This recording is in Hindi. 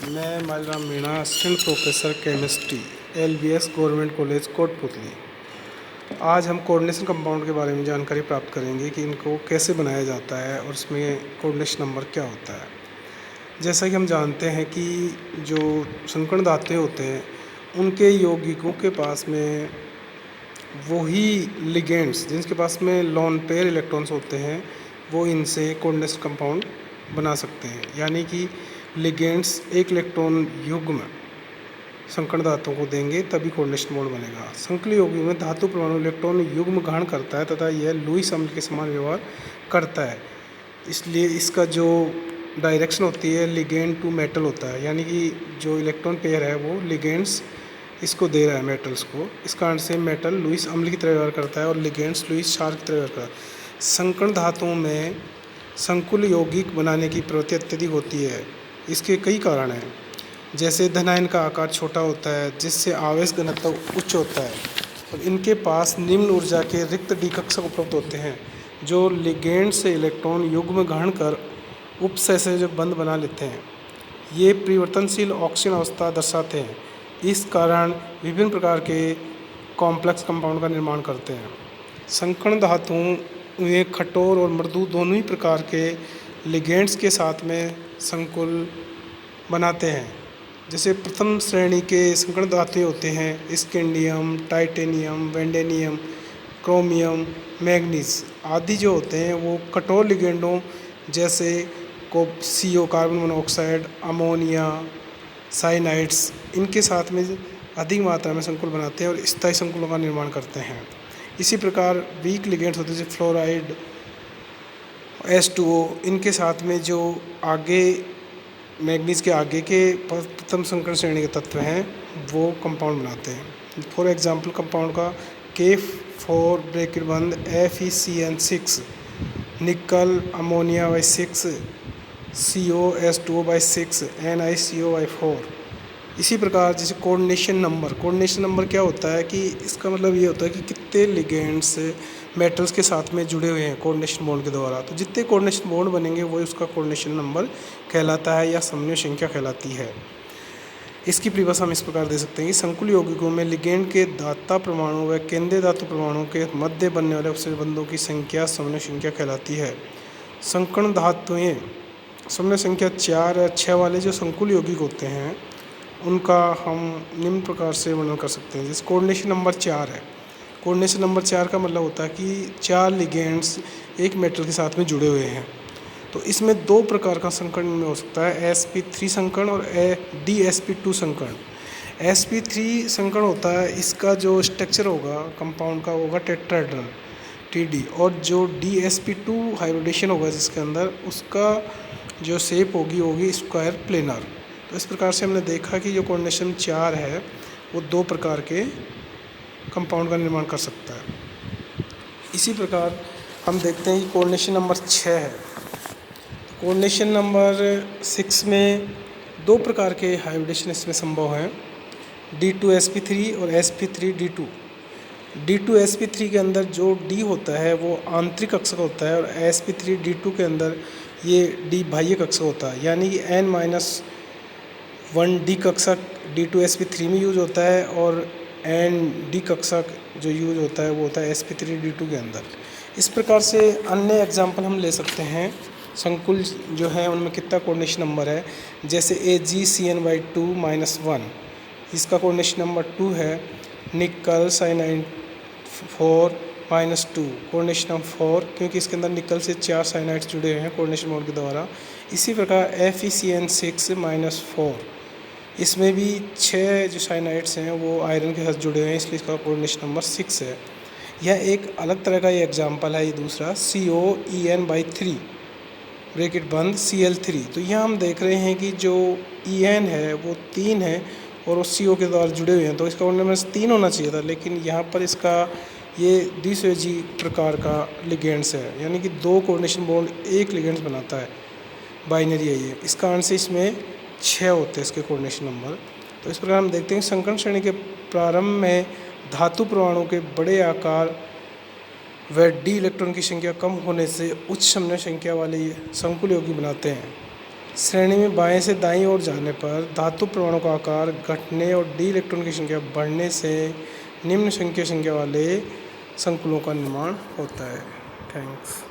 मैं Malram Meena, assistant professor chemistry, LBS government college Kotputli. आज हम कोऑर्डिनेशन कंपाउंड के बारे में जानकारी प्राप्त करेंगे कि इनको कैसे बनाया जाता है और इसमें कोऑर्डिनेशन नंबर क्या होता है। जैसा कि हम जानते हैं कि जो संकर्ण धातुएं होते हैं उनके यौगिकों के पास में वही लिगेंड्स जिनके पास में लोन पेयर इलेक्ट्रॉन्स होते हैं वो इनसे कोऑर्डिनेशन कंपाउंड बना सकते हैं। यानी कि लिगेंड्स एक इलेक्ट्रॉन युग्म संकर्ण धातुओं को देंगे तभी कोऑर्डिनेशन बॉन्ड बनेगा। संकलीय यौगिक में धातु परमाणु इलेक्ट्रॉन युग्म ग्रहण करता है तथा यह लुईस अम्ल के समान व्यवहार करता है, इसलिए इसका जो डायरेक्शन होती है लिगेंड टू मेटल होता है। यानी कि जो इलेक्ट्रॉन पेयर है वो लिगेंड्स इसको दे रहा है मेटल्स को, इस कारण से मेटल लुईस अम्ल की तरह व्यवहार करता है और लिगेंड्स लुईस क्षार की तरह व्यवहार करता है। संकर्ण धातुओं में संकुल यौगिक बनाने की प्रवृत्ति अत्यधिक होती है। इसके कई कारण हैं, जैसे धनायन का आकार छोटा होता है जिससे आवेश घनत्व उच्च होता है और इनके पास निम्न ऊर्जा के रिक्त डी कक्षक उपलब्ध होते हैं जो लिगेंड से इलेक्ट्रॉन युग्म ग्रहण कर उपसहसंयोजक बंध बना लेते हैं। ये परिवर्तनशील ऑक्सीजन अवस्था दर्शाते हैं, इस कारण विभिन्न प्रकार के कॉम्प्लेक्स कंपाउंड का निर्माण करते हैं। संकर्ण धातुओं में कठोर और मृदु दोनों ही प्रकार के लिगेंड्स के साथ में संकुल बनाते हैं। जैसे प्रथम श्रेणी के संकर्ण धातुएं होते हैं स्कैंडियम, टाइटेनियम, वेंडेनियम, क्रोमियम, मैग्नीज आदि जो होते हैं वो कठोर लिगेंडों जैसे CO carbon monoxide, ammonia, cyanides इनके साथ में अधिक मात्रा में संकुल बनाते हैं और स्थायी संकुलों का निर्माण करते हैं। इसी प्रकार वीक लिगेंड्स होते हैं जैसे फ्लोराइड, H2O इनके साथ में जो आगे मैग्नीज के आगे के प्रथम संकर्ण श्रेणी के तत्व हैं वो कंपाउंड बनाते हैं। फॉर एग्जांपल कंपाउंड का K4 ब्रैकेट बंद FeCN6, निकल अमोनिया बाई 6, COH2O/6, NiCO/4। इसी प्रकार जैसे कोऑर्डिनेशन नंबर क्या होता है कि इसका मतलब ये होता है कि कितने लिगेंड्स मेटल्स के साथ में जुड़े हुए हैं कोऑर्डिनेशन बॉन्ड के द्वारा। तो जितने कोऑर्डिनेशन बॉन्ड बनेंगे वही उसका कोऑर्डिनेशन नंबर कहलाता है या समन्वय संख्या कहलाती है। इसकी परिभाषा हम इस प्रकार दे सकते हैं कि संकुल यौगिकों में लिगेंड के दाता परमाणु व केंद्रीय धातु परमाणु के मध्य बनने वाले अपसरण बंधों की संख्या समन्वय संख्या कहलाती है। संकर्ण धातुएं समन्वय संख्या 4 या 6 वाले जो संकुल यौगिक होते हैं उनका हम निम्न प्रकार से वर्णन कर सकते हैं। जैसे कोऑर्डिनेशन नंबर 4 है। कोऑर्डिनेशन नंबर 4 का मतलब होता है कि 4 लिगेंड्स एक मेटल के साथ में जुड़े हुए हैं। तो इसमें 2 प्रकार का संकर्ण में हो सकता है, sp3 संकर्ण और dsp2 संकर्ण। sp3 संकर्ण होता है, इसका जो स्ट्रक्चर होगा कंपाउंड का होगा टेट्राहेड्रल TD, और जो dsp2 हाइब्रिडेशन होगा जिसके अंदर उसका जो शेप होगी स्क्वायर प्लेनर। तो इस प्रकार से हमने देखा कि जो कोऑर्डिनेशन 4 है वो 2 प्रकार के कंपाउंड का निर्माण कर सकता है। इसी प्रकार हम देखते हैं कि कोऑर्डिनेशन नंबर 6 है। कोऑर्डिनेशन नंबर 6 में 2 प्रकार के हाइब्रिडेशन इसमें संभव हैं, D2sp3 और sp3d2। D2sp3 के अंदर जो D होता है वो आंतरिक कक्षक होता है और sp3d2 के अंदर ये D बाह्य कक्षक होता है। यानी कि n-1 D कक्षक D2sp3 में यूज होता है और n-D कक्षक जो यूज होता है वो होता है sp3d2 के अंदर। इस प्रकार से अन्य एग्जाम्पल हम ले सकते हैं संकुल जो है उनमें कितना कोऑर्डिनेशन नंबर है। जैसे AgCN/2-1, इसका कोऑर्डिनेशन नंबर 2 है। निकल साइनाइड 4-2, कोऑर्डिनेशन नंबर 4, क्योंकि इसके अंदर निकल से 4 साइनाइड्स जुड़े हुए हैं कोऑर्डिनेशन बॉन्ड के द्वारा। इसी प्रकार FeCN6-4, इसमें भी 6 जो साइनाइड्स हैं वो आयरन के साथ जुड़े हुए हैं, इसलिए इसका कोऑर्डिनेशन नंबर 6 है। यह एक अलग तरह का ये एग्जाम्पल है। ये दूसरा COEN/3 ब्रैकेट बंद Cl3। तो यहाँ हम देख रहे हैं कि जो En है वो 3 है और वो CO के द्वारा जुड़े हुए हैं, तो इसका कोऑर्डिनेशन नंबर 3 होना चाहिए था, लेकिन यहाँ पर इसका ये द्विसंयोजी प्रकार का लिगेंड्स है, यानी कि 2 कोऑर्डिनेशन बॉन्ड एक लिगेंड्स बनाता है, बाइनरी है ये। इस कारण से इसमें 6 होते हैं इसके कोऑर्डिनेशन नंबर। तो इस प्रकार हम देखते हैं संकर्ण श्रेणी के प्रारंभ में धातु परमाणु के बड़े आकार व D इलेक्ट्रॉन की संख्या कम होने से उच्च समन्वय संख्या वाले संकुल यौगिक बनाते हैं। श्रेणी में बाएं से दाईं ओर जाने पर धातु परमाणु का आकार घटने और डी इलेक्ट्रॉन की संख्या बढ़ने से निम्न संख्या वाले संकुलों का निर्माण होता है। थैंक्स।